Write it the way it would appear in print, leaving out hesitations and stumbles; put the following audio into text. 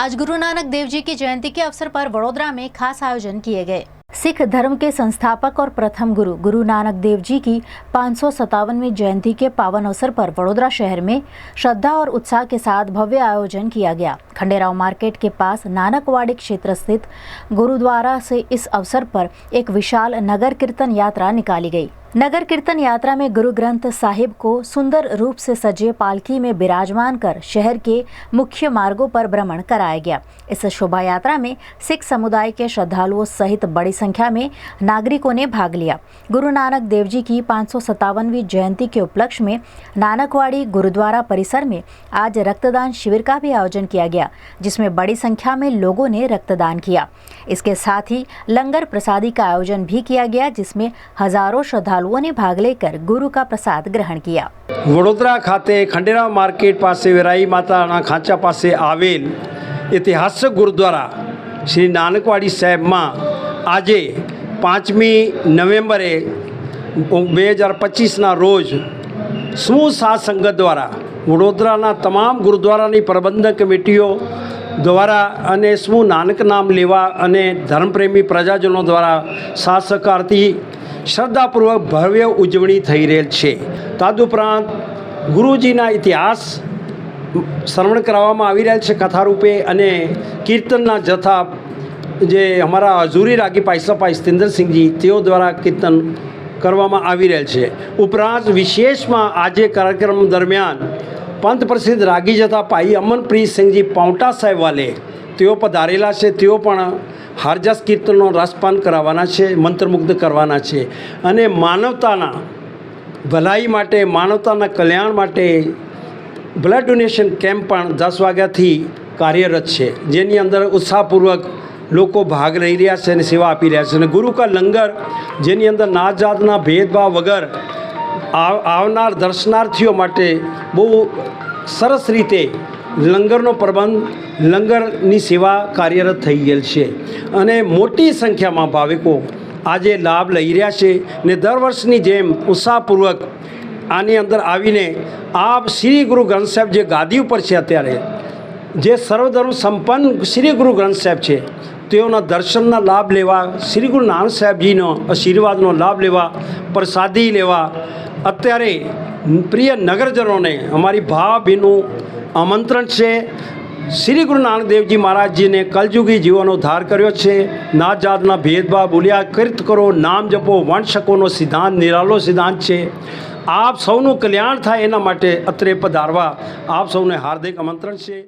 आज गुरु नानक देव जी की जयंती के अवसर पर वडोदरा में खास आयोजन किए गए। सिख धर्म के संस्थापक और प्रथम गुरु गुरु नानक देव जी की 557वीं जयंती के पावन अवसर पर वडोदरा शहर में श्रद्धा और उत्साह के साथ भव्य आयोजन किया गया। खंडेराव मार्केट के पास नानकवाड़ी क्षेत्र स्थित गुरुद्वारा से इस अवसर पर एक विशाल नगर कीर्तन यात्रा निकाली गई। नगर कीर्तन यात्रा में गुरु ग्रंथ साहिब को सुंदर रूप से सजे पालकी में विराजमान कर शहर के मुख्य मार्गों पर भ्रमण कराया गया। इस शोभा यात्रा में सिख समुदाय के श्रद्धालुओं सहित बड़ी संख्या में नागरिकों ने भाग लिया। गुरु नानक देव जी की 557वीं जयंती के उपलक्ष्य में नानकवाड़ी गुरुद्वारा परिसर में आज रक्तदान शिविर का भी आयोजन किया गया, जिसमें बड़ी संख्या में लोगों ने रक्तदान किया। इसके साथ ही लंगर प्रसादी का आयोजन भी किया गया, जिसमें हजारों श्रद्धालुओं ने भाग लेकर गुरु का प्रसाद ग्रहण किया। वडोदरा खाते खंडेराव मार्केट पासे वेराई माताना खांचा पासे आवेल ऐतिहासिक गुरुद्वारा श्री नानकवाड़ी साहेब में आजे 5મી નવેમ્બરે 2025 रोज समूह साध संगत द्वारा वडोदराना तमाम गुरुद्वारानी प्रबंधक कमिटीओ द्वारा अने समूह नानक नाम लेवा अने धर्मप्रेमी प्रजाजनों द्वारा साथ सहकारथी श्रद्धापूर्वक भव्य उजवणी थई रहेल छे। तदुपरांत गुरुजीना इतिहास श्रवण कराववामां आवी रहेल छे कथा रूपे अने कीर्तनना जथा जे अमारा हजूरी रागी पाइसापाई स्तेंद्र सिंह जी तेओ द्वारा कीर्तन करवामां आवी रहेल छे। उपरांत विशेषमां आजे कार्यक्रम दरमियान पंथ प्रसिद्ध रागी जथा भाई अमनप्रीत सिंह जी पाउटा साहेब वाले तेओ पधारेला छे। तेओ पण हरजस कीर्तननो रसपान कराववाना छे, मंत्रमुग्ध करवाना छे अने मानवताना भलाई माटे मानवताना कल्याण माटे ब्लड डोनेशन केम्प पण 10 वाग्याथी कार्यरत छे, जेनी अंदर उत्साहपूर्वक लोको भाग लई रह्या छे अने सेवा आपी रह्या छे। अने गुरु का लंगर जेनी अंदर नात जातना भेदभाव वगर आवनार दर्शनार्थीओ माटे बहु सरस रीते लंगरनो प्रबंध लंगरनी सेवा कार्यरत थई गेल छे अने मोटी संख्यामां भाविको आजे लाभ लई रह्या छे ने दर वर्षनी जेम उत्साहपूर्वक आनी अंदर आवीने आप श्री गुरु ग्रंथ साहेब जे गादी उपर छे अत्यारे जे सर्वधर्म संपन्न श्री गुरु ग्रंथ साहेब छे तेओना दर्शनना लाभ लेवा, श्री गुरु नानक साहेबजीनो आशीर्वादनो लाभ लेवा, प्रसादी लेवा अत्यारे प्रिय नगरजनोने अमारी भावभीનું आमंत्रण छे। श्री गुरु नानक देव जी महाराज जी ने कलयुगी जीवनो उद्धार कर्यो छे। नात जातना भेदभाव भूल्या कीर्त करो, नाम जपो, वंश शकोनो सिद्धांत निरालो सिद्धांत छे। आप सौનું કલ્યાણ થાય એના માટે અત્રે પધારવા આપ સૌને હાર્દિક આમંત્રણ છે।